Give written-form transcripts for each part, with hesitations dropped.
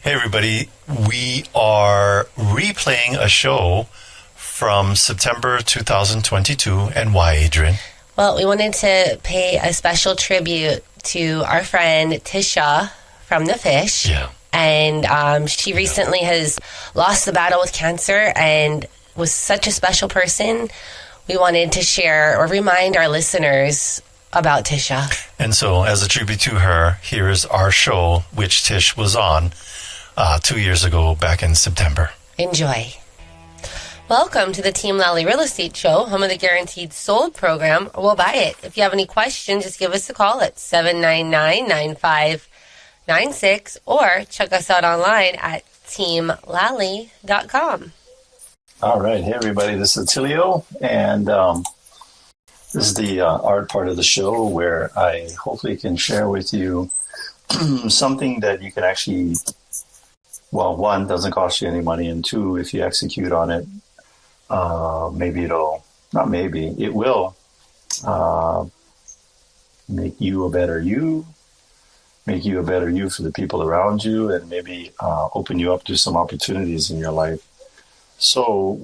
Hey, everybody. We are replaying a show from September 2022. And why, Adrienne? Well, we wanted to pay a special tribute to our friend Tisha from The Fish. Yeah. And she recently has lost the battle with cancer and was such a special person. We wanted to share or remind our listeners about Tisha. And so, as a tribute to her, here is our show, which Tish was on 2 years ago, back in September. Enjoy. Welcome to the Team Lally Real Estate Show, home of the Guaranteed Sold program. We'll buy it. If you have any questions, just give us a call at 799-9596 or check us out online at teamlally.com. All right. Hey, everybody. This is Attilio, and this is the art part of the show where I hopefully can share with you something that you can actually, well, one, doesn't cost you any money, and two, if you execute on it, it will make you a better you, for the people around you, and maybe open you up to some opportunities in your life. So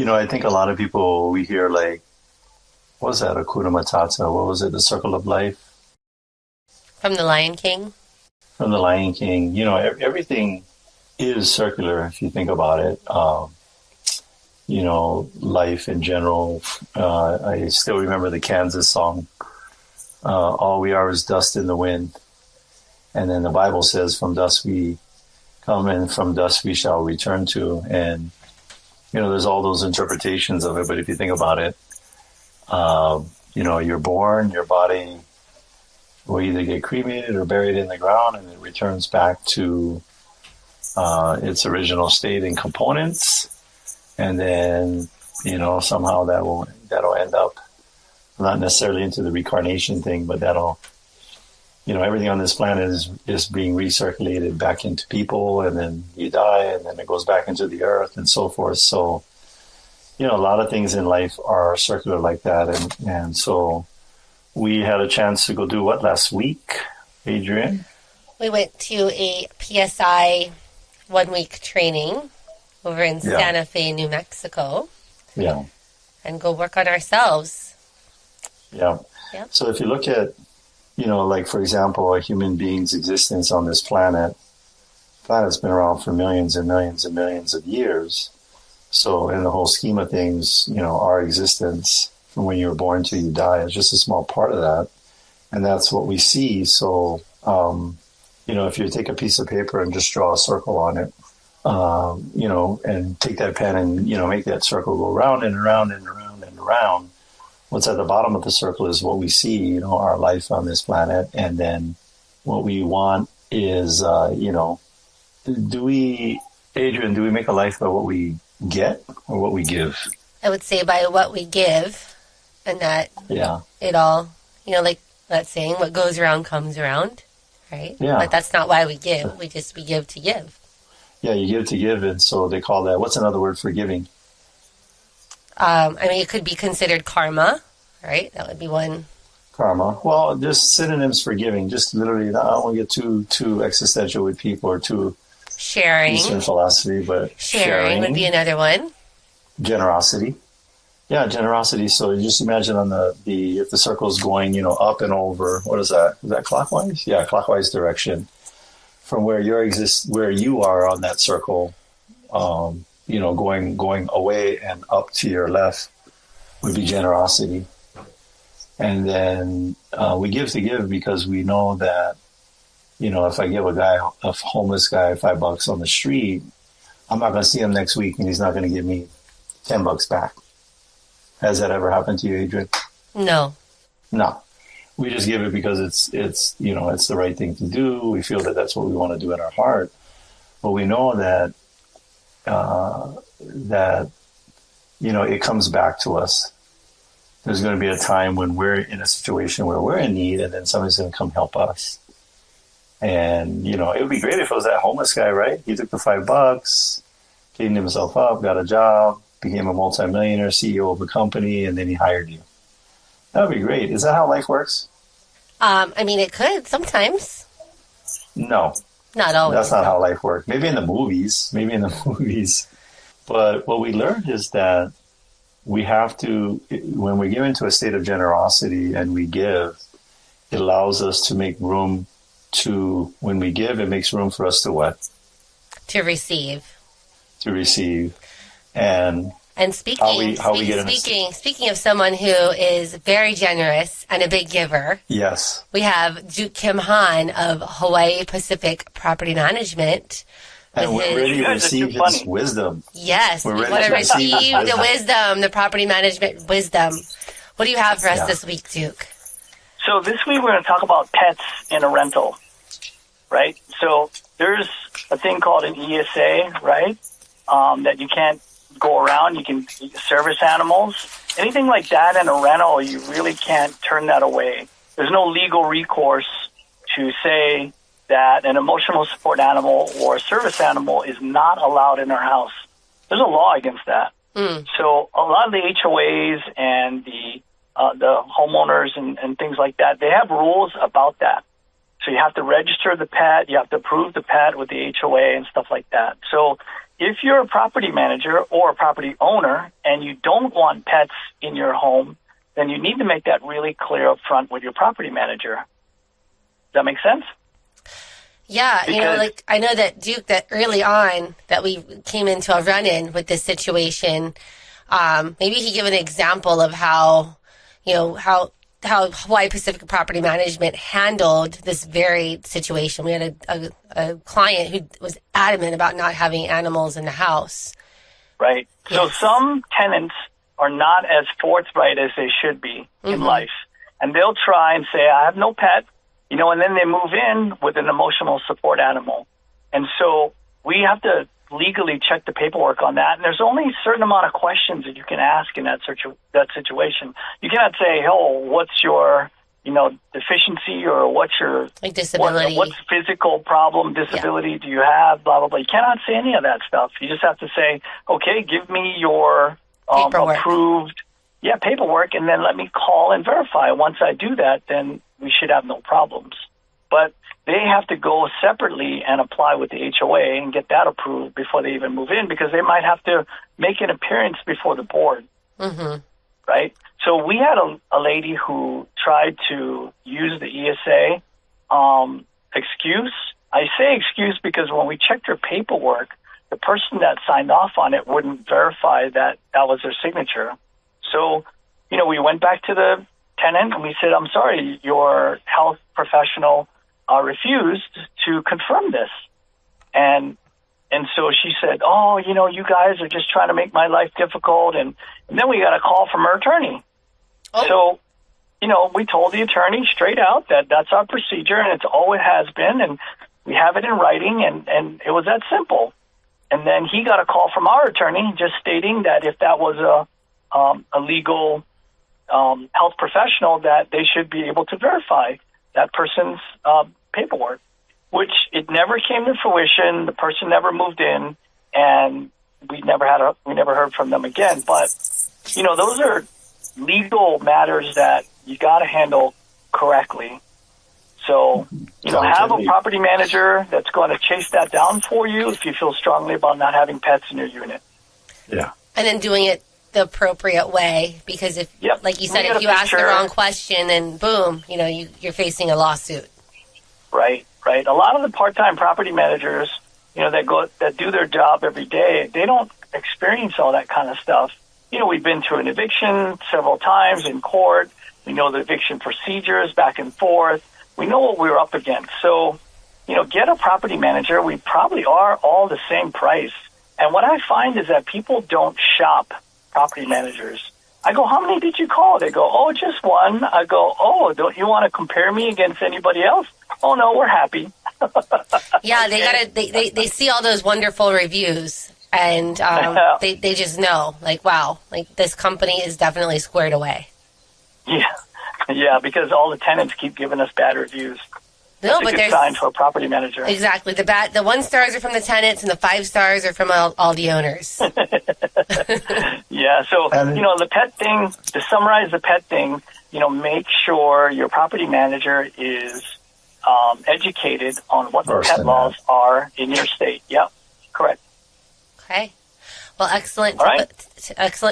I think a lot of people, we hear like, what was that, Hakuna Matata? What was it, the Circle of Life? From The Lion King? From The Lion King. Everything is circular if you think about it. Life in general. I still remember the Kansas song, all we are is dust in the wind. And then the Bible says, from dust we come and from dust we shall return to. And, there's all those interpretations of it. But if you think about it, you're born, your body will either get cremated or buried in the ground, and it returns back to its original state and components. And then, somehow that'll end up not necessarily into the reincarnation thing, but that'll, everything on this planet is being recirculated back into people, and then you die, and then it goes back into the earth and so forth. So, a lot of things in life are circular like that. And so we had a chance to go do what last week, Adrienne? We went to a PSI 1-week training over in Santa Fe, New Mexico. Yeah. And go work on ourselves. Yeah. Yep. So if you look at, like, for example, a human being's existence on this planet's been around for millions and millions and millions of years. So in the whole scheme of things, our existence from when you were born till you die is just a small part of that. And that's what we see. So, if you take a piece of paper and just draw a circle on it, and take that pen and, make that circle go round and around and around and around, what's at the bottom of the circle is what we see, our life on this planet. And then what we want is, Adrienne, do we make a life by what we get or what we give? I would say by what we give, and that it all, like that saying, what goes around comes around, right? Yeah. But that's not why we give. We give to give. Yeah, you give to give, and so they call that, what's another word for giving? It could be considered karma, right? That would be one. Karma. Well, there's synonyms for giving. Just literally, I don't want to get too existential with people or too sharing. Eastern philosophy, but sharing would be another one. Generosity. Yeah, generosity. So you just imagine on if the circle's going, up and over, what is that? Is that clockwise? Yeah, clockwise direction. From where you are on that circle, going away and up to your left would be generosity. And then we give to give because we know that, if I give a homeless guy $5 on the street, I'm not going to see him next week and he's not going to give me $10 back. Has that ever happened to you, Adrienne? No. We just give it because it's the right thing to do. We feel that that's what we want to do in our heart. But we know that it comes back to us. There's going to be a time when we're in a situation where we're in need, and then somebody's going to come help us. And, it would be great if it was that homeless guy, right? He took the $5, cleaned himself up, got a job, became a multimillionaire, CEO of a company, and then he hired you. That would be great. Is that how life works? It could sometimes. No. Not always. That's not how life works. Maybe in the movies. But what we learned is that we have to, when we get into a state of generosity and we give, it allows us to make room to, when we give, it makes room for us to what? To receive. And speaking of someone who is very generous and a big giver. Yes. We have Kimhan of Hawaii Pacific Property Management. And we're ready to receive his wisdom. Yes, we want to receive the wisdom, the property management wisdom. What do you have for us this week, Duke? So this week we're going to talk about pets in a rental, right? So there's a thing called an ESA, right, that you can't go around. You can service animals. Anything like that in a rental, you really can't turn that away. There's no legal recourse to say that an emotional support animal or a service animal is not allowed in our house. There's a law against that. So a lot of the HOAs and the homeowners and things like that, they have rules about that. So you have to register the pet, you have to approve the pet with the HOA and stuff like that. So if you're a property manager or a property owner and you don't want pets in your home, then you need to make that really clear up front with your property manager. Does that make sense? Yeah, I know that, Duke, that early on that we came into a run-in with this situation, maybe he give an example of how Hawaii Pacific Property Management handled this very situation. We had a client who was adamant about not having animals in the house. Right. Yes. So some tenants are not as forthright as they should be in life. And they'll try and say, I have no pet. And then they move in with an emotional support animal. And so we have to legally check the paperwork on that. And there's only a certain amount of questions that you can ask in that situation. You cannot say, what's your, deficiency, or what's your disability? What's physical problem, disability do you have, blah, blah, blah. You cannot say any of that stuff. You just have to say, okay, give me your approved paperwork, and then let me call and verify. Once I do that, then we should have no problems. But they have to go separately and apply with the HOA and get that approved before they even move in, because they might have to make an appearance before the board. Right? So we had a lady who tried to use the ESA excuse. I say excuse because when we checked her paperwork, the person that signed off on it wouldn't verify that was their signature. So, we went back to the tenant and we said, I'm sorry, your health professional refused to confirm this. And so she said, you guys are just trying to make my life difficult. And then we got a call from her attorney. So, we told the attorney straight out that that's our procedure and it's all it has been. And we have it in writing, and it was that simple. And then he got a call from our attorney just stating that if that was a legal health professional, that they should be able to verify that person's paperwork, which it never came to fruition. The person never moved in, and we never heard from them again. But those are legal matters that you got to handle correctly. So have a property manager that's going to chase that down for you if you feel strongly about not having pets in your unit. Yeah, and then doing it the appropriate way, because if, like you said, if you ask the wrong question, then boom, you're facing a lawsuit. Right. A lot of the part-time property managers, that do their job every day, they don't experience all that kind of stuff. We've been through an eviction several times in court. We know the eviction procedures back and forth. We know what we're up against. So, get a property manager. We probably are all the same price. And what I find is that people don't shop property managers. I go, how many did you call? They go, just one. I go, don't you want to compare me against anybody else? Oh, no, we're happy. Yeah, they see all those wonderful reviews, and they just know, like, wow, like this company is definitely squared away. Yeah, because all the tenants keep giving us bad reviews. No, but there's a sign for a property manager. Exactly. The 1 stars are from the tenants, and the 5 stars are from all the owners. Yeah. So the pet thing. To summarize the pet thing, make sure your property manager is educated on what the pet laws are in your state. Yep, correct. Okay. Well, excellent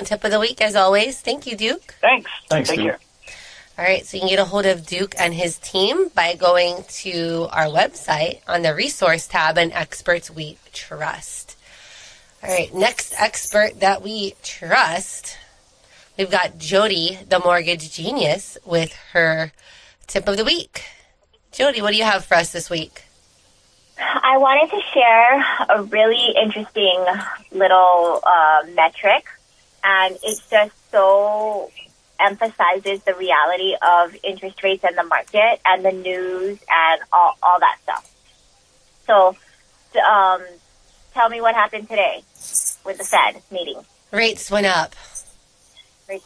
tip of the week, as always. Thank you, Duke. Thanks. Take care. All right, so you can get a hold of Duke and his team by going to our website on the resource tab and experts we trust. All right, next expert that we trust, we've got Jodie, the mortgage genius, with her tip of the week. Jodie, what do you have for us this week? I wanted to share a really interesting little metric, and it just so emphasizes the reality of interest rates and the market and the news and all that stuff. So tell me what happened today with the Fed meeting. Rates went up. The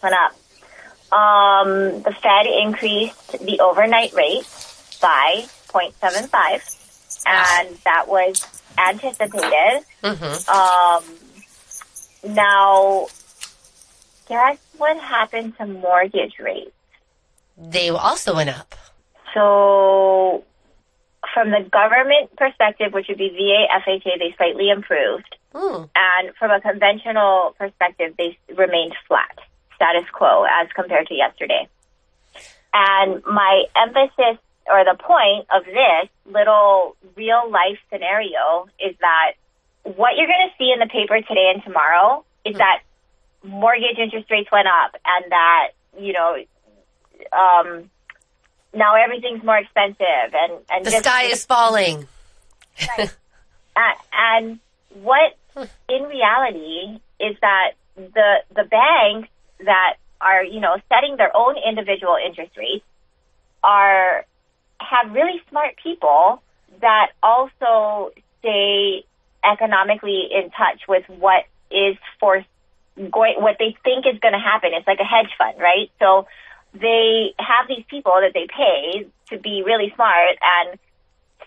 Fed increased the overnight rate by 0.75, and that was anticipated. Now, guess what happened to mortgage rates? They also went up. So, from the government perspective, which would be VA, FHA, they slightly improved. And from a conventional perspective, they remained flat, status quo, as compared to yesterday. And my emphasis, or the point of this little real-life scenario, is that what you're going to see in the paper today and tomorrow is that mortgage interest rates went up, and that, now everything's more expensive, and the sky is falling. Right. And what in reality is that the banks that are, setting their own individual interest rates have really smart people that also stay economically in touch with what they think is going to happen. It's like a hedge fund, right? So they have these people that they pay to be really smart and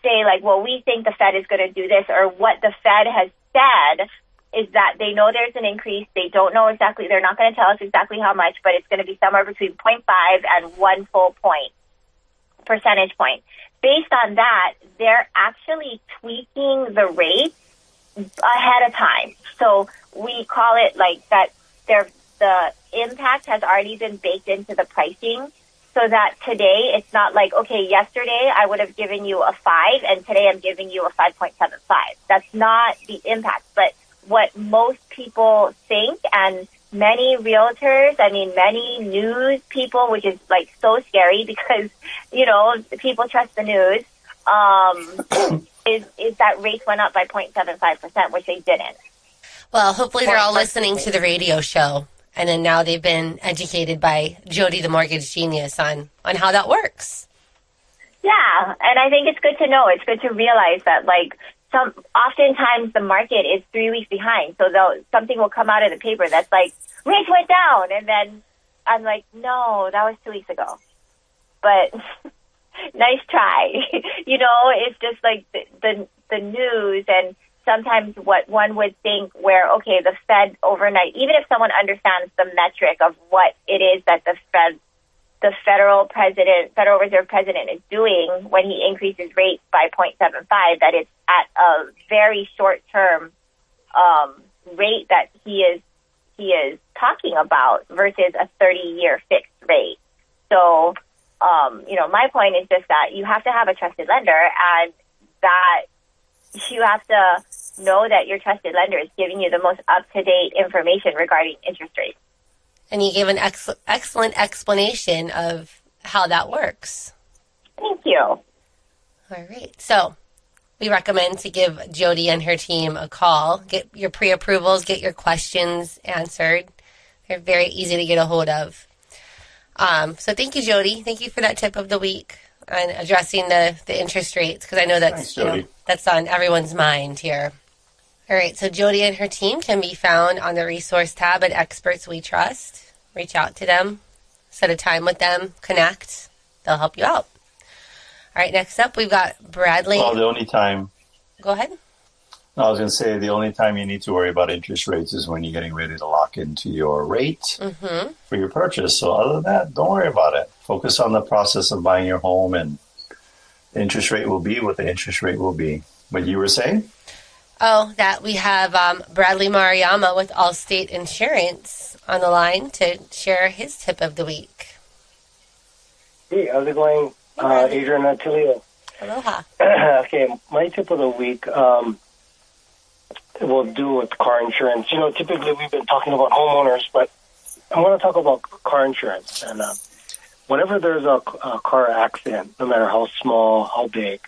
say, like, well, we think the Fed is going to do this, or what the Fed has said is that they know there's an increase. They don't know exactly. They're not going to tell us exactly how much, but it's going to be somewhere between 0.5 and 1 full percentage point. Based on that, they're actually tweaking the rate ahead of time. So we call it like that the impact has already been baked into the pricing, so that today it's not like, okay, yesterday I would have given you a 5 and today I'm giving you a 5.75. That's not the impact. But what most people think, and many realtors, many news people, which is like so scary because, people trust the news, is that rates went up by 0.75%, which they didn't. Well, hopefully they're all listening to the radio show, and then now they've been educated by Jodie, the mortgage genius, on how that works. Yeah, and I think it's good to know. It's good to realize that, like, oftentimes the market is 3 weeks behind, so something will come out of the paper that's like, rates went down, and then I'm like, no, that was 2 weeks ago. But nice try. It's just like the news, and sometimes what one would think where, okay, the Fed overnight, even if someone understands the metric of what it is that the Federal Reserve President is doing when he increases rates by 0.75, that it's at a very short-term rate that he is talking about versus a 30-year fixed rate. So, my point is just that you have to have a trusted lender, and that you have to know that your trusted lender is giving you the most up-to-date information regarding interest rates. And you gave an excellent explanation of how that works. Thank you. All right. So we recommend to give Jodie and her team a call. Get your pre-approvals, get your questions answered. They're very easy to get a hold of. So thank you, Jodie. Thank you for that tip of the week on addressing the interest rates, because I know that's that's on everyone's mind here. All right, so Jodie and her team can be found on the resource tab at Experts We Trust. Reach out to them, set a time with them, connect. They'll help you out. All right, next up we've got Bradley. Well, the only time... Go ahead. I was going to say the only time you need to worry about interest rates is when you're getting ready to lock into your rate for your purchase. So other than that, don't worry about it. Focus on the process of buying your home and the interest rate will be what the interest rate will be. What you were saying? Oh, that we have Bradley Mariyama with Allstate Insurance on the line to share his tip of the week. Hey, how's it going? Adrienne and Attilio. Aloha. Okay, my tip of the week will do with car insurance. Typically we've been talking about homeowners, but I want to talk about car insurance. And whenever there's a car accident, no matter how small, how big,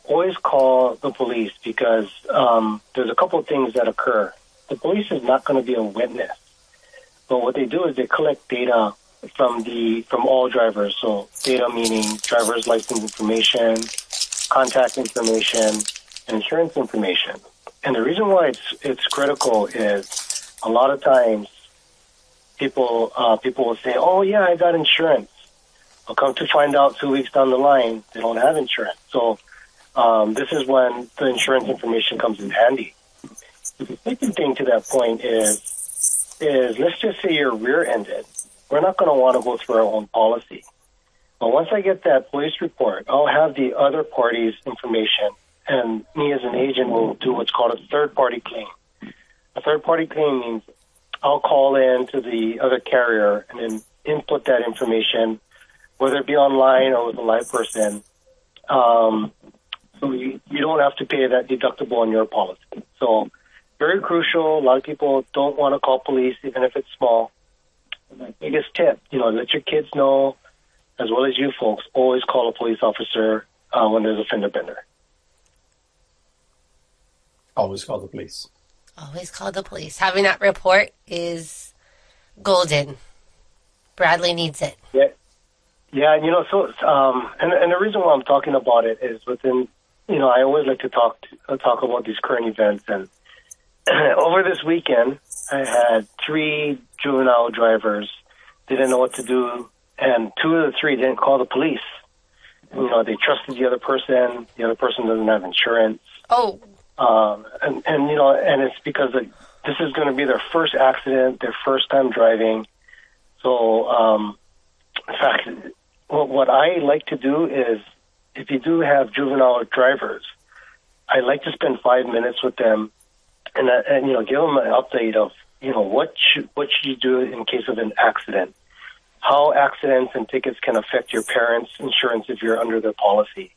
always call the police because there's a couple of things that occur. The police is not going to be a witness, but what they do is they collect data from all drivers. So data meaning driver's license information, contact information, and insurance information. And the reason why it's critical is a lot of times people will say, "Oh yeah, I got insurance." I'll come to find out 2 weeks down the line they don't have insurance. So this is when the insurance information comes in handy. The second thing to that point is let's just say you're rear-ended. We're not going to want to go through our own policy. But once I get that police report, I'll have the other party's information, and me as an agent will do what's called a third-party claim. A third-party claim means I'll call in to the other carrier and then input that information, whether it be online or with a live person. So you don't have to pay that deductible on your policy. So very crucial. A lot of people don't want to call police, even if it's small. My biggest tip, let your kids know, as well as you folks, always call a police officer when there's a fender bender. Always call the police. Always call the police. Having that report is golden. Bradley needs it. Yeah. Yeah, and the reason why I'm talking about it is within, I always like to talk about these current events. And over this weekend, I had 3 juvenile drivers didn't know what to do, and 2 of the 3 didn't call the police. They trusted the other person. The other person doesn't have insurance. Oh. And it's because this is going to be their first accident, their first time driving. So, in fact, what I like to do is, if you do have juvenile drivers, I like to spend 5 minutes with them and give them an update of, what should you do in case of an accident, how accidents and tickets can affect your parents' insurance if you're under their policy.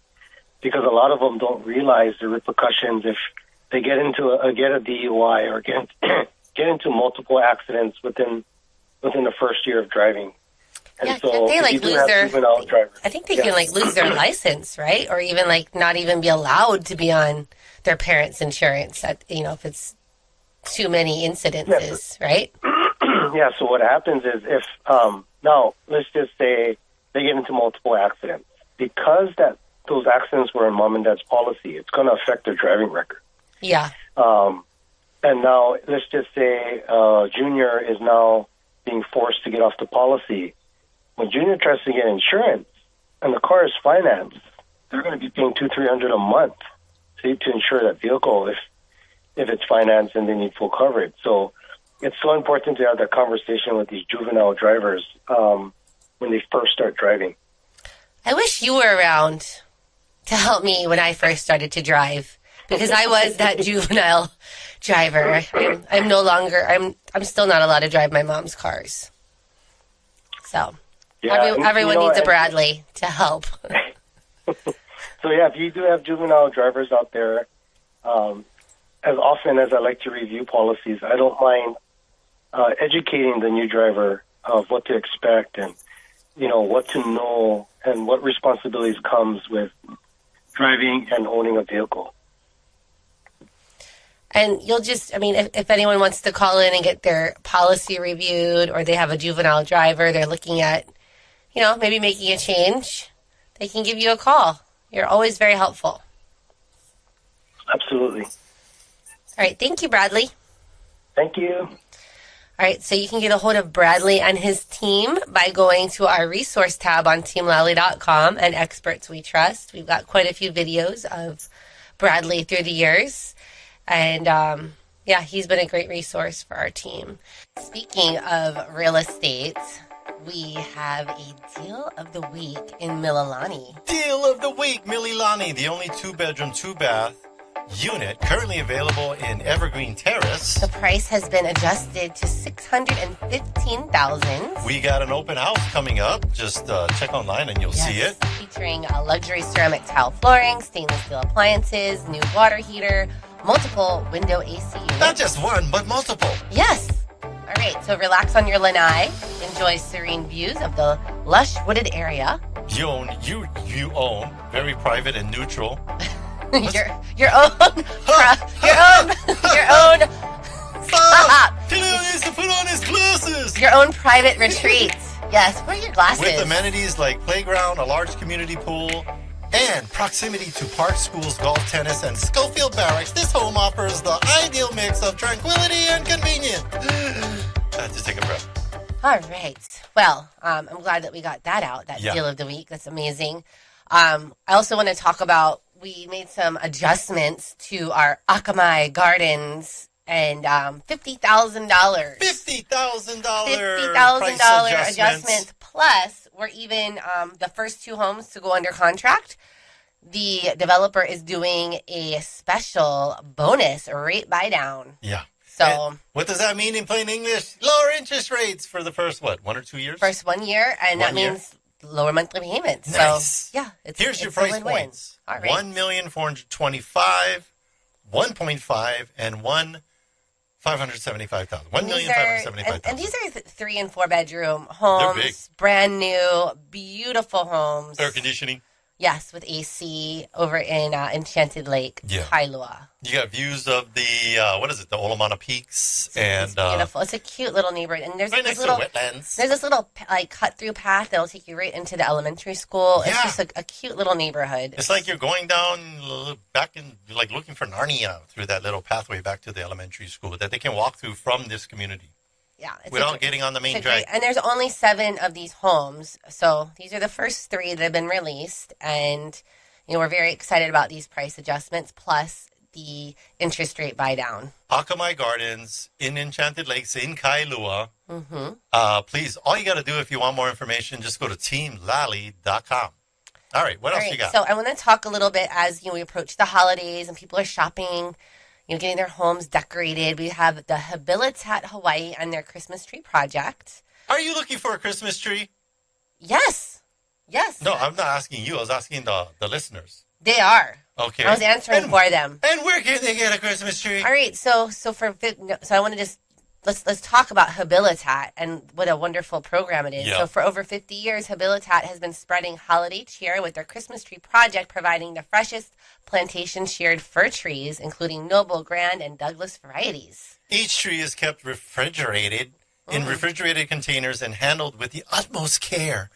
Because a lot of them don't realize the repercussions if they get a DUI or get into multiple accidents within the first year of driving. And yeah, so they lose their. I think they can lose their license, right? Or even not even be allowed to be on their parents' insurance. If it's too many incidences, right? Yeah. So what happens is if now let's just say they get into multiple accidents because those accidents were in mom and dad's policy, it's going to affect their driving record. Yeah. And now let's just say Junior is now being forced to get off the policy. When Junior tries to get insurance and the car is financed, they're going to be paying $200-300 a month to insure that vehicle if it's financed and they need full coverage. So it's so important to have that conversation with these juvenile drivers when they first start driving. I wish you were around to help me when I first started to drive, because I was that juvenile driver. I'm no longer. I'm still not allowed to drive my mom's cars. So everyone needs a Bradley to help. So yeah, if you do have juvenile drivers out there, as often as I like to review policies, I don't mind educating the new driver of what to expect and what to know and what responsibilities comes with driving and owning a vehicle. And you'll just, if anyone wants to call in and get their policy reviewed, or they have a juvenile driver, they're looking at, maybe making a change, they can give you a call. You're always very helpful. Absolutely. All right. Thank you, Bradley. Thank you. All right, so you can get a hold of Bradley and his team by going to our resource tab on teamlally.com and Experts We Trust. We've got quite a few videos of Bradley through the years. And, he's been a great resource for our team. Speaking of real estate, we have a deal of the week in Mililani. Deal of the week, Mililani, the only 2-bedroom, 2-bath unit currently available in Evergreen Terrace. The price has been adjusted to $615,000. We got an open house coming up. Just check online and you'll see it. Featuring luxury ceramic tile flooring, stainless steel appliances, new water heater, multiple window AC units. Not just one, but multiple. Yes. All right, so relax on your lanai. Enjoy serene views of the lush wooded area. You own very private and neutral. your own. Stop. Tilio needs to put on his glasses. Your own private retreat. Yes, wear your glasses. With amenities like playground, a large community pool, and proximity to park, schools, golf, tennis, and Schofield Barracks, this home offers the ideal mix of tranquility and convenience. I had to take a breath. All right. Well, I'm glad that we got that out, that deal of the week. That's amazing. I also want to talk about, we made some adjustments to our Akamai Gardens and $50,000. $50,000 adjustments. Plus, we're even the first 2 homes to go under contract. The developer is doing a special bonus rate buy down. Yeah. So, and what does that mean in plain English? Lower interest rates for the first, 1 or 2 years? First 1 year, and that means lower monthly payments. Nice. So, yeah, here's your price points. All right. $1,425,000, 1.5, and $575,000. $1,575,000. And these are 3 and 4 bedroom homes. They're big. Brand new, beautiful homes. Air conditioning. Yes, with AC over in Enchanted Lake, Kailua. You got views of the, the Olamana Peaks. It's beautiful. It's a cute little neighborhood. And there's right this next little, to wetlands. There's this little, cut-through path that'll take you right into the elementary school. Yeah. It's just a cute little neighborhood. It's like you're going down back in, looking for Narnia through that little pathway back to the elementary school that they can walk through from this community. Yeah, without getting on the main drag. And there's only 7 of these homes. So these are the first 3 that have been released. And, we're very excited about these price adjustments, plus the interest rate buy down. Akamai Gardens in Enchanted Lakes in Kailua. Mm-hmm. Please, all you got to do if you want more information, just go to teamlally.com. All right, what else you got? So I want to talk a little bit as we approach the holidays and people are shopping, getting their homes decorated. We have the Habilitat Hawaii and their Christmas tree project. Are you looking for a Christmas tree? Yes. No, I'm not asking you. I was asking the listeners. They are. Okay. I was answering for them. And where can they get a Christmas tree? All right. So I want to just let's talk about Habilitat and what a wonderful program it is. Yeah. So for over 50 years, Habilitat has been spreading holiday cheer with their Christmas tree project, providing the freshest plantation sheared fir trees, including Noble, Grand, and Douglas varieties. Each tree is kept refrigerated in refrigerated containers and handled with the utmost care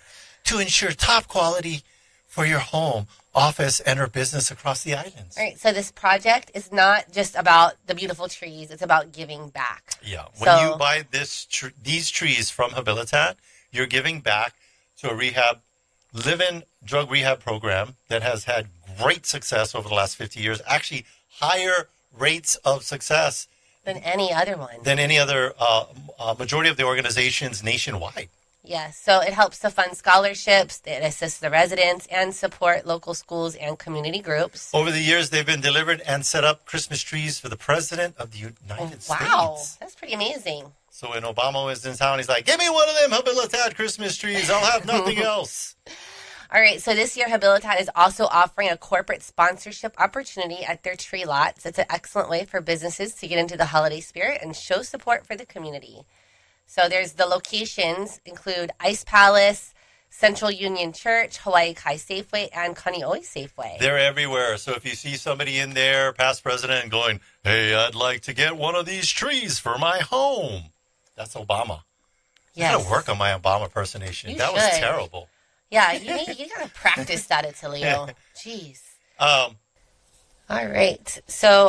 to ensure top quality for your home, office, and or business across the islands. All right, so this project is not just about the beautiful trees, it's about giving back. Yeah, when you buy these trees from Habilitat, you're giving back to a live-in drug rehab program that has had great success over the last 50 years, actually higher rates of success than any other one. Than any other majority of the organizations nationwide. Yes, so it helps to fund scholarships, it assists the residents, and support local schools and community groups. Over the years, they've been delivered and set up Christmas trees for the President of the United States. Wow, that's pretty amazing. So when Obama was in town, he's like, give me one of them Habilitat Christmas trees. I'll have nothing else. All right, so this year, Habilitat is also offering a corporate sponsorship opportunity at their tree lots. It's an excellent way for businesses to get into the holiday spirit and show support for the community. So there's the locations include Ice Palace, Central Union Church, Hawaii Kai Safeway, and Kaneohe Safeway. They're everywhere. So if you see somebody in there, past president, going, hey, I'd like to get one of these trees for my home. That's Obama. Yes. I got to work on my Obama impersonation. That was terrible. Yeah, you got to practice that, Attilio. Jeez. All right. So,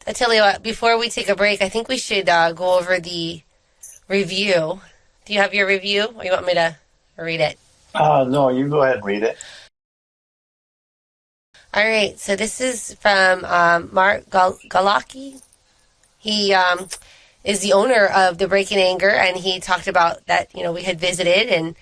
Attilio, before we take a break, I think we should go over the review. Do you have your review, or you want me to read it? No, you go ahead and read it. All right. So this is from Mark Galaki. He is the owner of the Breaking Anger, and he talked about that, we had visited, and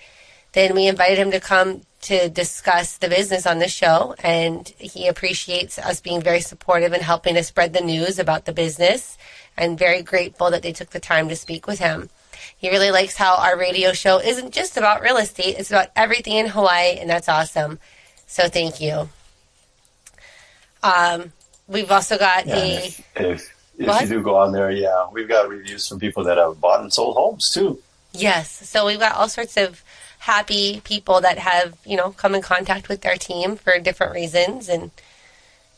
then we invited him to come to discuss the business on the show, and he appreciates us being very supportive and helping to spread the news about the business, and very grateful that they took the time to speak with him. He really likes how our radio show isn't just about real estate, it's about everything in Hawaii, and that's awesome. So thank you. We've also got If you do go on there, we've got reviews from people that have bought and sold homes too. Yes. So we've got all sorts of happy people that have, come in contact with our team for different reasons. And,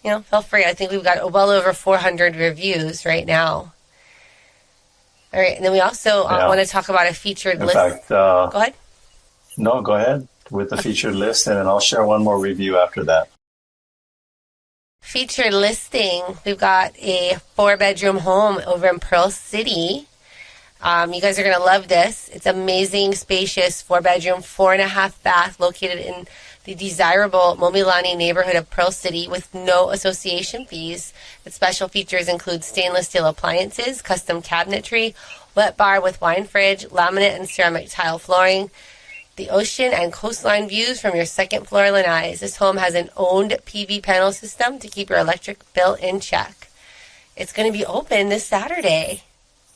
feel free. I think we've got well over 400 reviews right now. All right. And then we also want to talk about a featured list. In fact, go ahead. No, go ahead with the featured list, and then I'll share one more review after that. Featured listing. We've got a 4-bedroom home over in Pearl City. You guys are going to love this. It's amazing, spacious, 4-bedroom, 4.5 bath, located in the desirable Momilani neighborhood of Pearl City with no association fees. Its special features include stainless steel appliances, custom cabinetry, wet bar with wine fridge, laminate and ceramic tile flooring, the ocean and coastline views from your second floor lanais. This home has an owned PV panel system to keep your electric bill in check. It's going to be open this Saturday,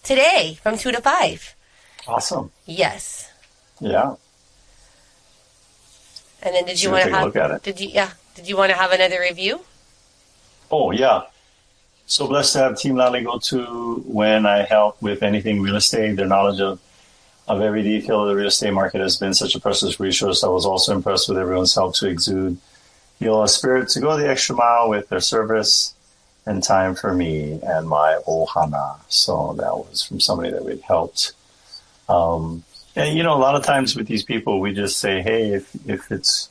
today, from 2 to 5. Awesome. Yes. Yeah. And then did you want to have? Look at it. Did you want to have another review? Oh yeah. So blessed to have Team Lally go to when I help with anything real estate. Their knowledge of every detail of the real estate market has been such a precious resource. I was also impressed with everyone's help to exude, a spirit to go the extra mile with their service and time for me and my ohana. So that was from somebody that we'd helped. And, a lot of times with these people, we just say, hey, if it's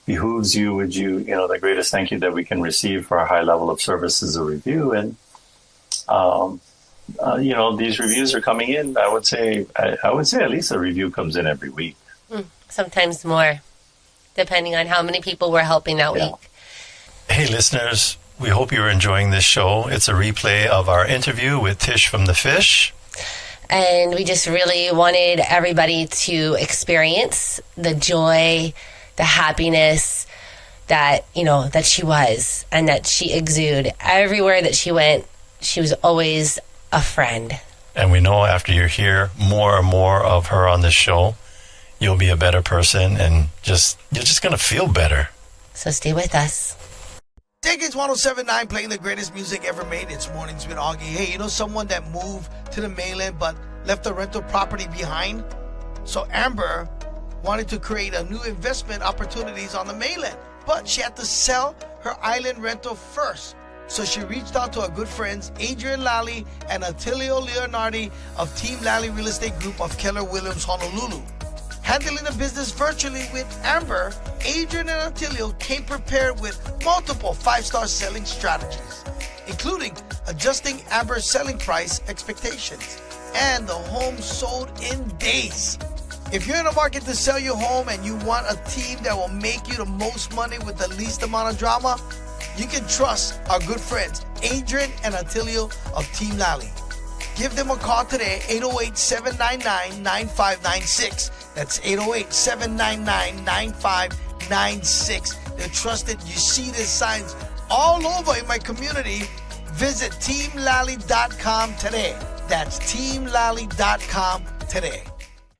behooves you, would you, the greatest thank you that we can receive for our high level of service is a review. And, these reviews are coming in. I would say at least a review comes in every week. Sometimes more, depending on how many people we're helping that week. Hey, listeners, we hope you're enjoying this show. It's a replay of our interview with Tish from The Fish. And we just really wanted everybody to experience the joy, the happiness that, that she was and that she exuded. Everywhere that she went, she was always a friend. And we know after you hear more and more of her on this show, you'll be a better person and you're just going to feel better. So stay with us. Decades 107.9 playing the greatest music ever made. It's Mornings with Augie. Hey, someone that moved to the mainland but left the rental property behind? So Amber wanted to create a new investment opportunities on the mainland, but she had to sell her island rental first. So she reached out to our good friends Adrienne Lally and Attilio Leonardi of Team Lally Real Estate Group of Keller Williams, Honolulu. Handling the business virtually with Amber, Adrienne and Attilio came prepared with multiple 5-star selling strategies, including adjusting Amber's selling price expectations, and the home sold in days. If you're in the market to sell your home and you want a team that will make you the most money with the least amount of drama, you can trust our good friends Adrienne and Attilio of Team Lally. Give them a call today, 808-799-9596. That's 808-799-9596. They're trusted. You see the signs all over in my community. Visit teamlally.com today. That's teamlally.com today.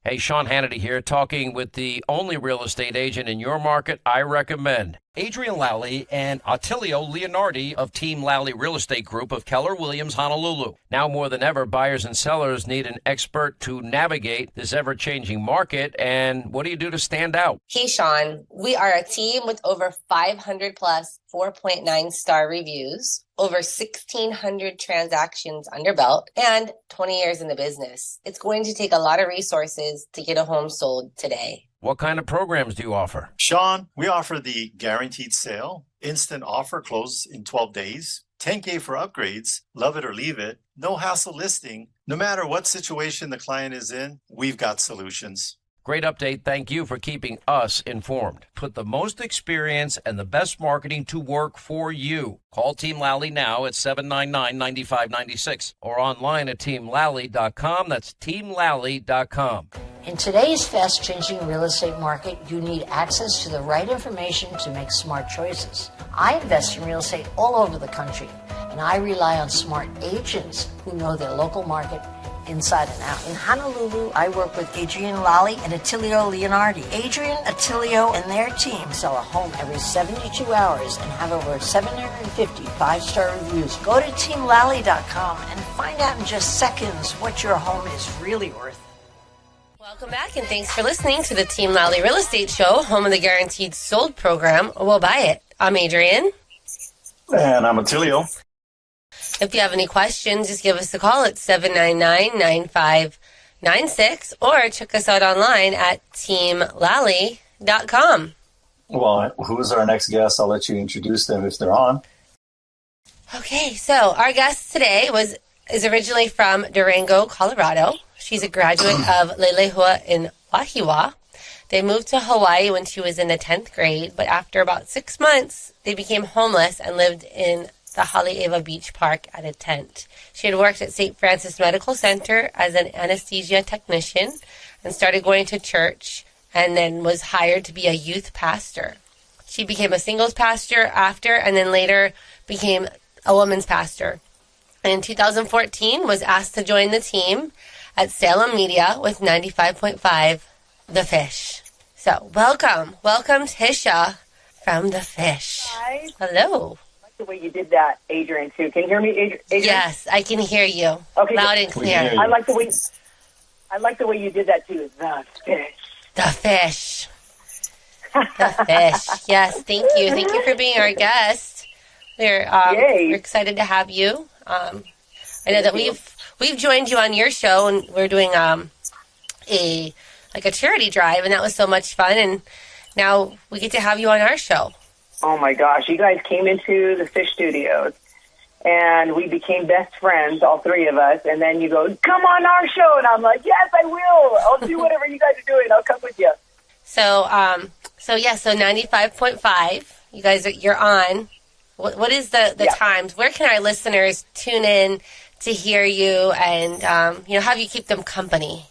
Hey, Sean Hannity here, talking with the only real estate agent in your market I recommend. Adrienne Lally and Attilio Leonardi of Team Lally Real Estate Group of Keller Williams, Honolulu. Now more than ever, buyers and sellers need an expert to navigate this ever-changing market. And what do you do to stand out? Hey, Sean, we are a team with over 500 plus 4.9 star reviews, over 1,600 transactions under belt, and 20 years in the business. It's going to take a lot of resources to get a home sold today. What kind of programs do you offer? Sean, we offer the guaranteed sale, instant offer close in 12 days, 10K for upgrades, love it or leave it, no hassle listing. No matter what situation the client is in, we've got solutions. Great update. Thank you for keeping us informed. Put the most experience and the best marketing to work for you. Call Team Lally now at 799-9596 or online at teamlally.com. That's teamlally.com. In today's fast-changing real estate market, you need access to the right information to make smart choices. I invest in real estate all over the country, and I rely on smart agents who know their local market inside and out. In Honolulu, I work with Adrienne Lally and Attilio Leonardi. Adrienne, Attilio, and their team sell a home every 72 hours and have over 750 five-star reviews. Go to teamlally.com and find out in just seconds what your home is really worth. Welcome back, and thanks for listening to the Team Lally Real Estate Show, home of the Guaranteed Sold program. We'll buy it. I'm Adrienne. And I'm Attilio. If you have any questions, just give us a call at 799-9596 or check us out online at teamlally.com. Well, who's our next guest? I'll let you introduce them if they're on. Okay, so our guest today is originally from Durango, Colorado. She's a graduate of Lelehua in Wahiawa. They moved to Hawaii when she was in the 10th grade, but after about 6 months, they became homeless and lived in the Haleiwa Beach Park at a tent. She had worked at St. Francis Medical Center as an anesthesia technician and started going to church and then was hired to be a youth pastor. She became a singles pastor after and then later became a women's pastor. And in 2014 was asked to join the team at Salem Media with 95.5 The Fish. So welcome Tisha from The Fish. Hi. Hello. The way you did that, Adrienne, too. Can you hear me, Adrienne? Yes, I can hear you. Okay, loud and clear. I like the way you did that too. The fish. The fish. The fish. Yes, thank you. Thank you for being our guest. We're excited to have you. I know that we've joined you on your show, and we're doing a charity drive, and that was so much fun. And now we get to have you on our show. Oh, my gosh. You guys came into the Fish Studios, and we became best friends, all three of us. And then you go, come on our show. And I'm like, yes, I will. I'll do whatever you guys are doing. I'll come with you. So 95.5, you guys, you're on. What is the times? Where can our listeners tune in to hear you and, have you keep them company?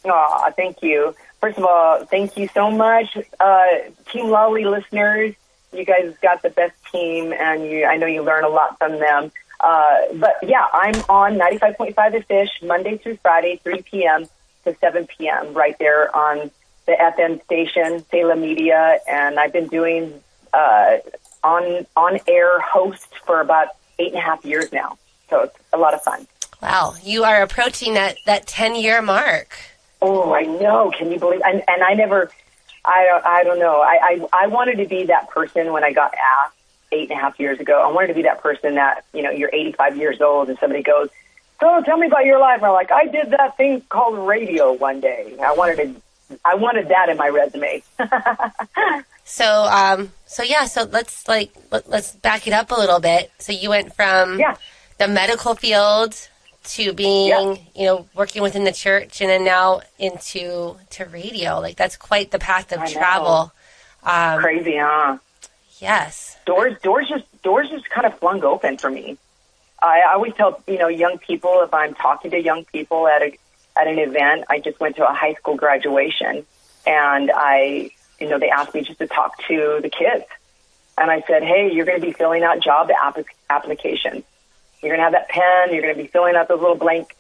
Aw, thank you. First of all, thank you so much, Team Lally listeners. You guys got the best team, and I know you learn a lot from them. But, yeah, I'm on 95.5 The Fish, Monday through Friday, 3 p.m. to 7 p.m., right there on the FM station, Salem Media. And I've been doing on-air host for about 8.5 years now. So it's a lot of fun. Wow. You are approaching that 10-year mark. Oh, I know. Can you believe? And I don't know. I wanted to be that person when I got asked 8.5 years ago. I wanted to be that person that, you're 85 years old and somebody goes, so tell me about your life. And I'm like, I did that thing called radio one day. I wanted that in my resume. So let's back it up a little bit. So you went from the medical field to being, working within the church, and then now into radio. Like, that's quite the path of travel. Crazy, huh? Yes. Doors just kind of flung open for me. I always tell, young people, if I'm talking to young people at an event, I just went to a high school graduation, and they asked me just to talk to the kids. And I said, hey, you're going to be filling out job applications. You're going to have that pen. You're going to be filling out those little blanks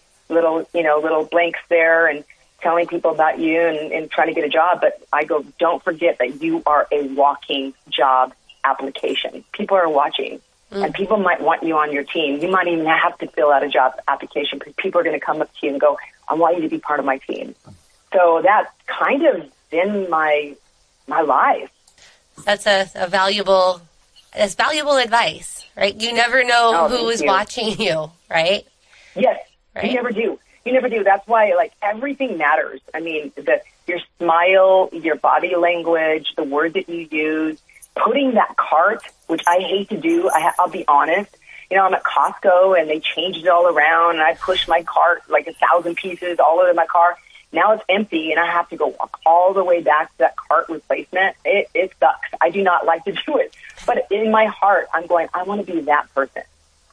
there and telling people about you and trying to get a job. But I go, don't forget that you are a walking job application. People are watching, and people might want you on your team. You might even have to fill out a job application because people are going to come up to you and go, I want you to be part of my team. So that's kind of been my life. That's a valuable advice. Right? You never know who is watching you, right? Yes, right? You never do. That's why, everything matters. I mean, your smile, your body language, the word that you use, putting that cart, which I hate to do. I'll be honest. I'm at Costco, and they changed it all around, and I push my cart 1,000 pieces all over my car. Now it's empty, and I have to go walk all the way back to that cart replacement. It sucks. I do not like to do it. But in my heart, I'm going, I want to be that person.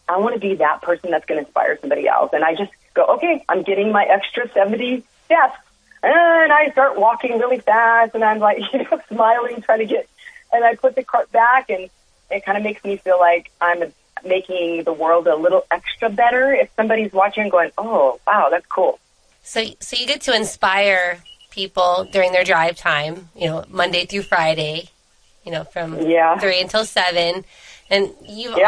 I want to be that person that's going to inspire somebody else. And I just go, okay, I'm getting my extra 70 steps. And I start walking really fast, and I'm like, smiling, trying to get, and I put the cart back, and it kind of makes me feel like I'm making the world a little extra better if somebody's watching and going, oh, wow, that's cool. So you get to inspire people during their drive time, Monday through Friday, from 3 until 7. And you've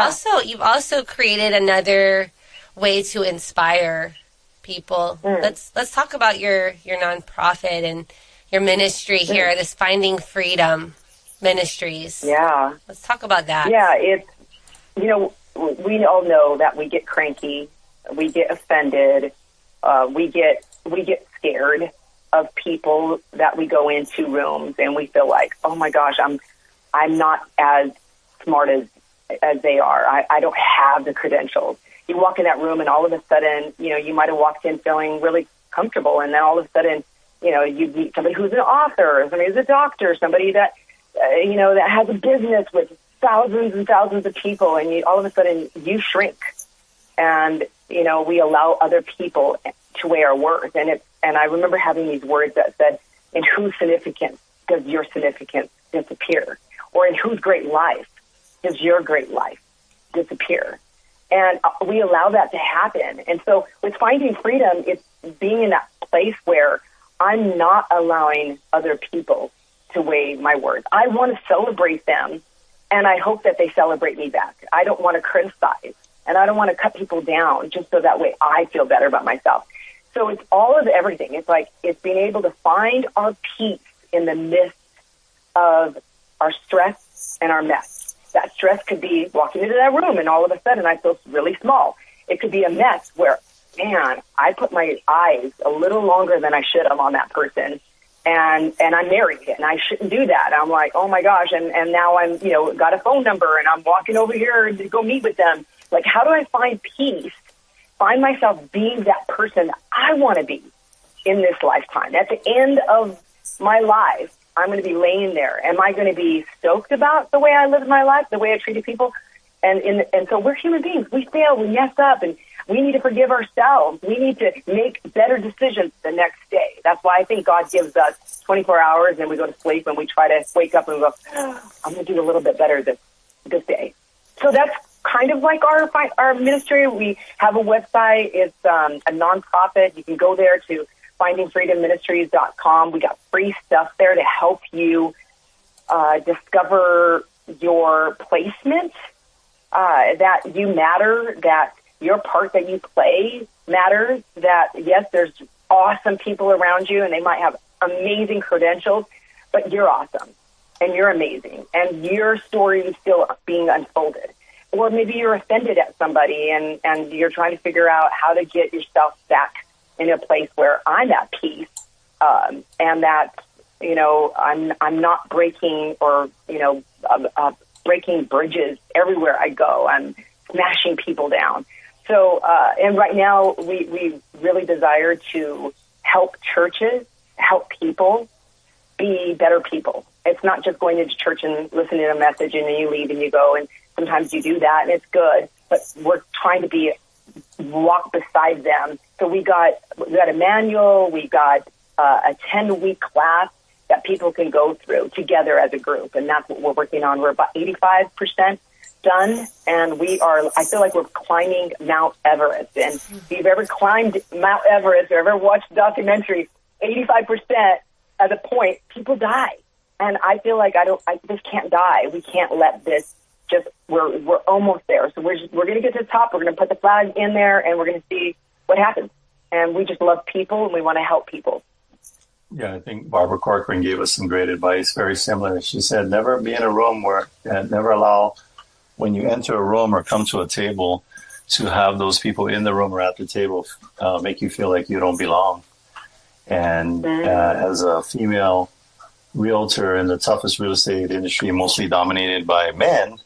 also created another way to inspire people. Let's talk about your nonprofit and your ministry here, this Finding Freedom Ministries. Yeah. Let's talk about that. Yeah, it's, we all know that we get cranky, we get offended, we get scared of people that we go into rooms and we feel like, oh my gosh, I'm not as smart as they are. I don't have the credentials. You walk in that room and all of a sudden, you might have walked in feeling really comfortable, and then all of a sudden, you meet somebody who's an author, somebody who's a doctor, somebody that, that has a business with thousands and thousands of people, and all of a sudden you shrink. And, we allow other people to weigh our worth. And I remember having these words that said, in whose significance does your significance disappear? Or in whose great life does your great life disappear? And we allow that to happen. And so with Finding Freedom, it's being in that place where I'm not allowing other people to weigh my worth. I want to celebrate them, and I hope that they celebrate me back. I don't want to criticize, and I don't want to cut people down just so that way I feel better about myself. So it's all of everything. It's being able to find our peace in the midst of our stress and our mess. That stress could be walking into that room and all of a sudden I feel really small. It could be a mess where, man, I put my eyes a little longer than I should have on that person, and I'm married and I shouldn't do that. I'm like, oh my gosh, and now I'm, got a phone number and I'm walking over here to go meet with them. Like, how do I find peace? Find myself being that person I want to be in this lifetime. At the end of my life, I'm going to be laying there. Am I going to be stoked about the way I lived my life, the way I treated people? And so we're human beings. We fail, we mess up, and we need to forgive ourselves. We need to make better decisions the next day. That's why I think God gives us 24 hours and we go to sleep and we try to wake up and we go, I'm going to do a little bit better this day. So that's kind of like our ministry. We have a website. It's a nonprofit. You can go there to findingfreedomministries.com. We got free stuff there to help you discover your placement, that you matter, that your part that you play matters, that, yes, there's awesome people around you and they might have amazing credentials, but you're awesome and you're amazing and your story is still being unfolded. Or maybe you're offended at somebody and you're trying to figure out how to get yourself back in a place where I'm at peace, and that, I'm not breaking or, breaking bridges everywhere I go. I'm smashing people down. So, and right now we really desire to help churches, help people be better people. It's not just going into church and listening to a message and then you leave and you go, and sometimes you do that and it's good, but we're trying to walk beside them. So we got a manual, we got a 10-week class that people can go through together as a group, and that's what we're working on. We're about 85% done, and I feel like we're climbing Mount Everest. And if you've ever climbed Mount Everest or ever watched a documentary, 85% at the point, people die. And I feel like this can't die. We can't let this we're almost there. So we're going to get to the top. We're going to put the flag in there, and we're going to see what happens. And we just love people, and we want to help people. Yeah, I think Barbara Corcoran gave us some great advice, very similar. She said, never be in a room never allow, when you enter a room or come to a table, to have those people in the room or at the table make you feel like you don't belong. And as a female realtor in the toughest real estate industry, mostly dominated by men,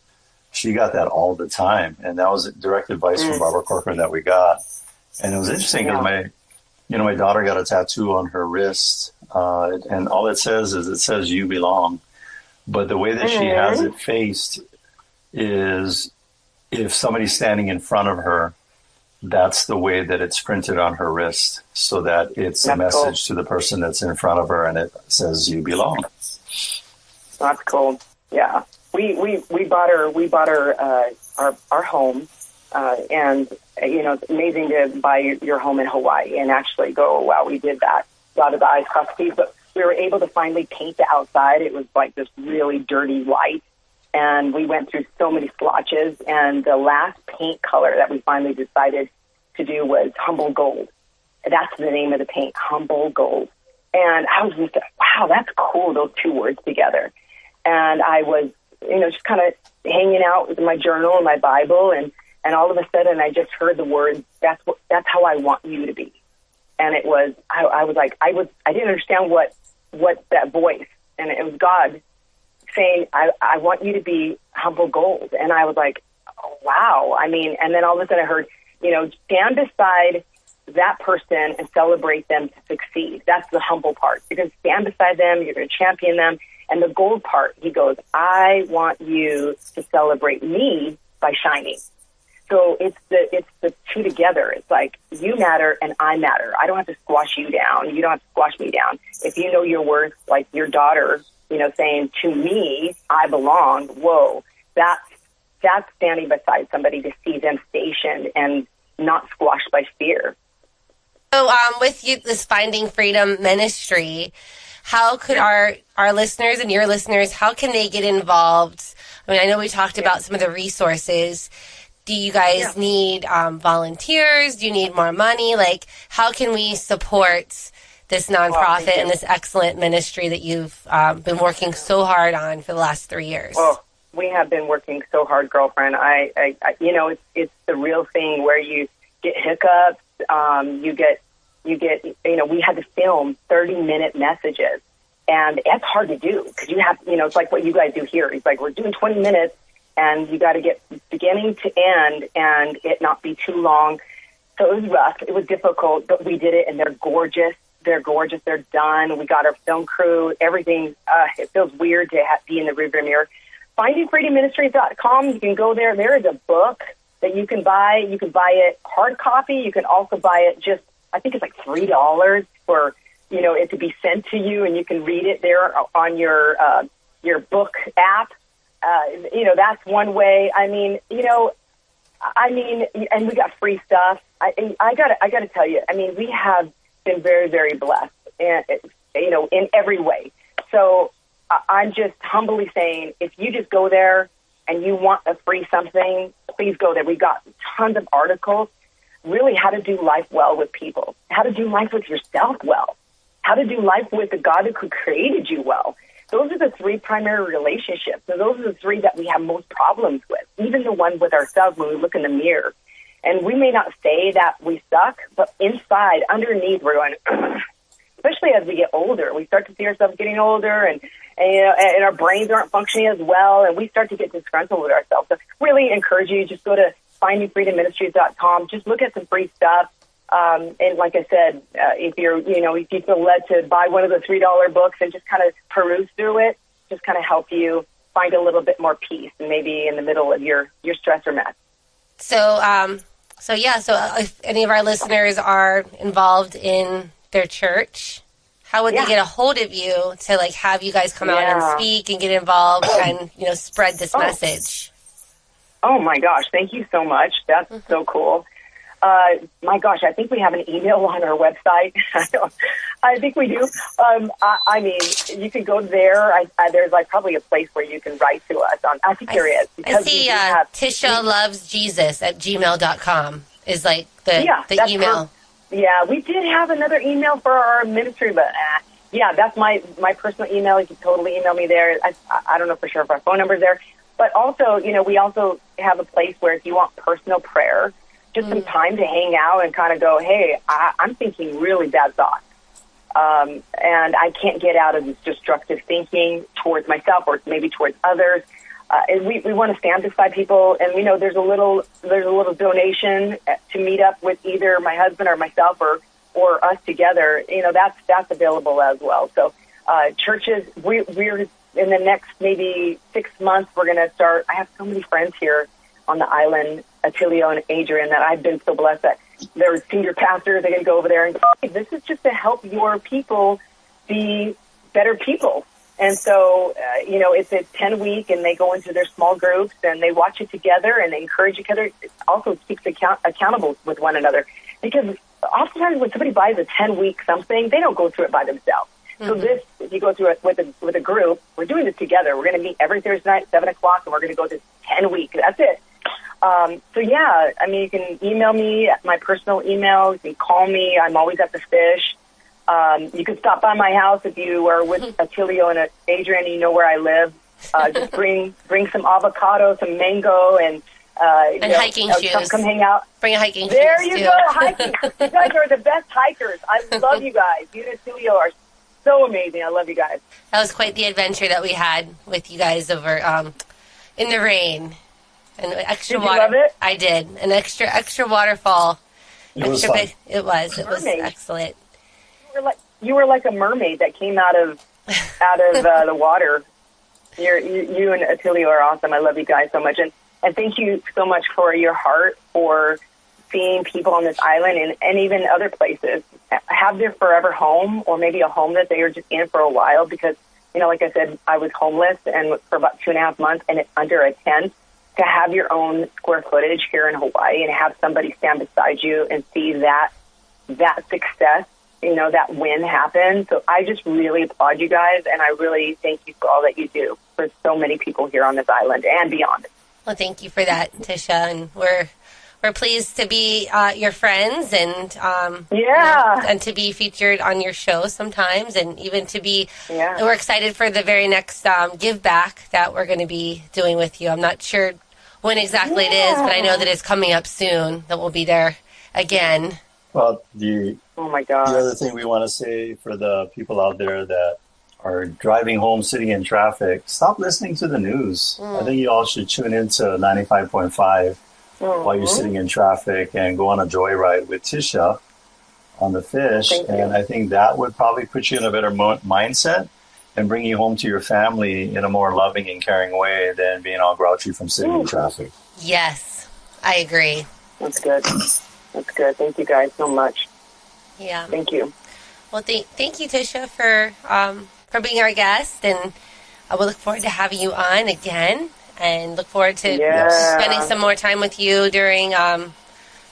she got that all the time. And that was direct advice from Barbara Corcoran that we got. And it was interesting because my daughter got a tattoo on her wrist, and all it says "You belong." But the way that she has it faced is, if somebody's standing in front of her, that's the way that it's printed on her wrist, so that it's a message to the person that's in front of her, and it says "You belong." That's cool. Yeah, we bought her our home, and it's amazing to buy your home in Hawaii and actually go, wow, we did that. A lot of the eyes crossed the T's, but we were able to finally paint the outside. It was like this really dirty white, and we went through so many swatches, and the last paint color that we finally decided to do was Humble Gold. That's the name of the paint, Humble Gold. And I was just, wow, that's cool, those two words together. And I was, just kind of hanging out with my journal and my Bible, and all of a sudden I just heard the words, that's how I want you to be. And it was, I was like, I didn't understand what that voice, and it was God saying, I want you to be humble gold. And I was like, oh, wow. I mean, and then all of a sudden I heard, stand beside that person and celebrate them to succeed. That's the humble part. You're going to stand beside them. You're going to champion them. And the gold part, he goes, I want you to celebrate me by shining. So it's the two together. It's like, you matter and I matter. I don't have to squash you down. You don't have to squash me down. If you know your worth, like your daughter, saying, to me, I belong. Whoa, that's standing beside somebody to see them stationed and not squashed by fear. So with you, this Finding Freedom ministry, how could our listeners and your listeners, how can they get involved? I mean, I know we talked about some of the resources. Do you guys need volunteers? Do you need more money? Like, how can we support this nonprofit and this excellent ministry that you've been working so hard on for the last 3 years? Well, we have been working so hard, girlfriend. It's the real thing where you get hiccups. We had to film 30-minute messages, and it's hard to do because you have, it's like what you guys do here. It's like we're doing 20 minutes, and you got to get beginning to end, and it not be too long. So it was rough. It was difficult, but we did it, and they're gorgeous. They're gorgeous. They're done. We got our film crew. Everything. It feels weird to be in the rearview mirror. FindingFreedomMinistries.com. You can go there. There is a book that you can buy. You can buy it hard copy. You can also buy it just, I think it's like $3 for, it to be sent to you, and you can read it there on your book app. That's one way. And we got free stuff. I gotta tell you, we have been very, very blessed, and in every way. So I'm just humbly saying, if you just go there and you want a free something, please go there. We got tons of articles, really how to do life well with people, how to do life with yourself well, how to do life with the God who created you well. Those are the three primary relationships, and those are the three that we have most problems with, even the one with ourselves when we look in the mirror. And we may not say that we suck, but inside, underneath, we're going, especially as we get older, we start to see ourselves getting older, and our brains aren't functioning as well, and we start to get disgruntled with ourselves. So really encourage you, just go to FindingFreedomMinistries.com. Just look at some free stuff. And like I said, if you feel led to buy one of the $3 books and just kind of peruse through it, just kind of help you find a little bit more peace, and maybe in the middle of your stress or mess. So if any of our listeners are involved in their church, how would they get a hold of you to have you guys come out and speak and get involved and spread this message? Oh my gosh, thank you so much. That's so cool. My gosh, I think we have an email on our website. I think we do. You can go there. There's probably a place where you can write to us. I think there is. I see Tisha Loves Jesus at gmail.com is the email. Yeah, we did have another email for our ministry, but that's my personal email. You can totally email me there. I don't know for sure if our phone number's there. But also, we also have a place where if you want personal prayer, just some time to hang out and kind of go, hey, I'm thinking really bad thoughts. And I can't get out of this destructive thinking towards myself or maybe towards others. And we want to stand beside people, and we know there's a little donation to meet up with either my husband or myself or or us together, that's available as well. So churches, we're in the next maybe 6 months, we're going to start. I have so many friends here on the island, Attilio and Adrienne, that I've been so blessed that they're senior pastors. They're going to go over there and go, hey, this is just to help your people be better people. And so, it's a 10-week, and they go into their small groups, and they watch it together, and they encourage each other. It also keeps accountable with one another. Because oftentimes when somebody buys a 10-week something, they don't go through it by themselves. Mm-hmm. So this, if you go through it with a group, we're doing this together. We're going to meet every Thursday night at 7 o'clock, and we're going to go this 10-week. That's it. You can email me at my personal email. You can call me. I'm always at the fish. You could stop by my house if you are with Attilio and Adrienne, you know where I live. Just bring some avocado, some mango, and hiking shoes. Come hang out. Bring a hiking shoes. There you go, hiking. You guys are the best hikers. I love you guys. You and Attilio are so amazing. I love you guys. That was quite the adventure that we had with you guys over in the rain. And extra water. Did you love it? I did. An extra waterfall. It was fun. It was excellent. You were like a mermaid that came out of the water. You and Attilio are awesome. I love you guys so much, and thank you so much for your heart for seeing people on this island and even other places have their forever home, or maybe a home that they are just in for a while. Because like I said, I was homeless and for about 2.5 months, and it's under a tent. To have your own square footage here in Hawaii and have somebody stand beside you and see that success, that win happen. So I just really applaud you guys, and I really thank you for all that you do for so many people here on this island and beyond. Well, thank you for that, Tisha, and we're pleased to be your friends and and to be featured on your show sometimes, and even to be. Yeah. We're excited for the very next give back that we're going to be doing with you. I'm not sure when exactly it is, but I know that it's coming up soon. That we'll be there again. Well, oh my God. The other thing we want to say for the people out there that are driving home, sitting in traffic, stop listening to the news. I think you all should tune into 95.5 while you're sitting in traffic and go on a joyride with Tisha on the fish. And I think that would probably put you in a better mindset and bring you home to your family in a more loving and caring way than being all grouchy from sitting in traffic. Yes, I agree. That's good. That's good. Thank you guys so much. Yeah. Thank you. Well, thank you, Tisha, for being our guest, and I will look forward to having you on again, and look forward to spending some more time with you during I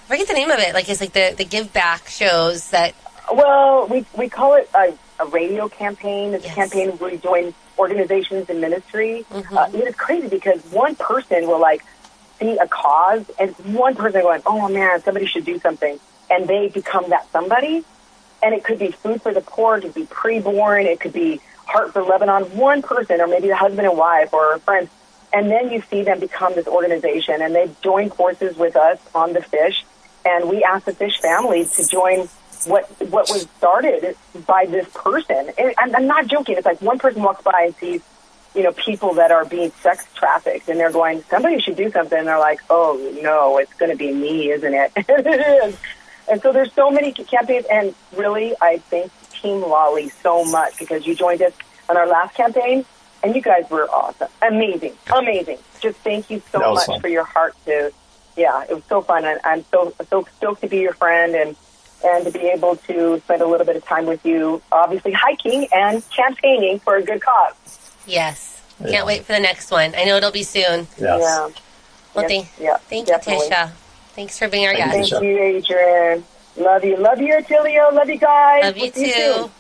forget the name of it. It's like the give back shows that. Well, we call it a radio campaign. It's a campaign where we join organizations and ministry. Mm-hmm. It's crazy because one person will see a cause, and one person going, "Oh man, somebody should do something," and they become that somebody. And it could be food for the poor, it could be preborn, it could be Heart for Lebanon. One person, or maybe a husband and wife or friends, and then you see them become this organization, and they join forces with us on the fish, and we ask the fish family to join what was started by this person. And I'm not joking. It's like one person walks by and sees, people that are being sex trafficked, and they're going, somebody should do something. And they're like, oh no, it's going to be me, isn't it? It is. And so there's so many campaigns, and really, I thank Team Lally so much because you joined us on our last campaign, and you guys were awesome, amazing. Just thank you so much for your heart it was so fun, and I'm so stoked to be your friend and to be able to spend a little bit of time with you, obviously hiking and campaigning for a good cause. Yes. Can't wait for the next one. I know it'll be soon. Yes. Yeah. Well, thank you, Tisha. Thanks for being our guest. Thank you, Adrienne. Love you. Love you, Attilio. Love you guys. Love you too.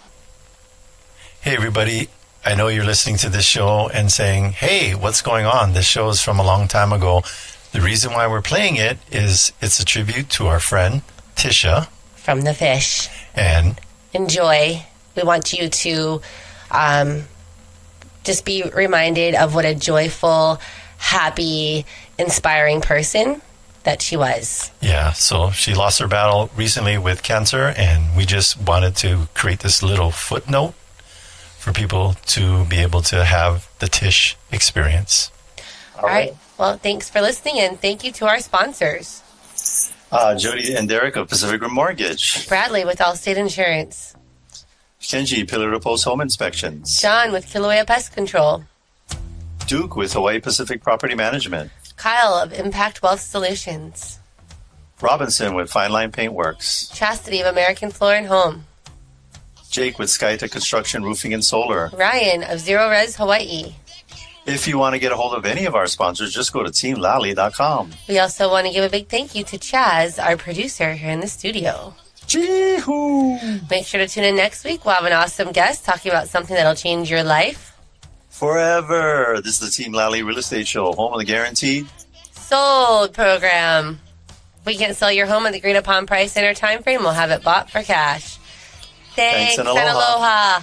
Hey, everybody. I know you're listening to this show and saying, hey, what's going on? This show is from a long time ago. The reason why we're playing it is it's a tribute to our friend, Tisha. From the fish. And enjoy. We want you to just be reminded of what a joyful, happy, inspiring person that she was. Yeah, so she lost her battle recently with cancer, and we just wanted to create this little footnote for people to be able to have the Tish experience. All right. Well, thanks for listening, and thank you to our sponsors. Jodie and Derek of Pacific Rim Mortgage. Bradley with Allstate Insurance. Kenji, Pillar to Post Home Inspections. John with Kilauea Pest Control. Duke with Hawaii Pacific Property Management. Kyle of Impact Wealth Solutions. Robinson with Fine Line Paint Works. Chastity of American Floor and Home. Jake with Skytech Construction Roofing and Solar. Ryan of Zero Res Hawaii. If you want to get a hold of any of our sponsors, just go to teamlally.com. We also want to give a big thank you to Chaz, our producer here in the studio. Chee-hoo! Make sure to tune in next week. We'll have an awesome guest talking about something that'll change your life forever. This is the Team Lally Real Estate Show, home of the guaranteed sold program. If we can't sell your home at the agreed upon price in our time frame, we'll have it bought for cash. Thanks and aloha.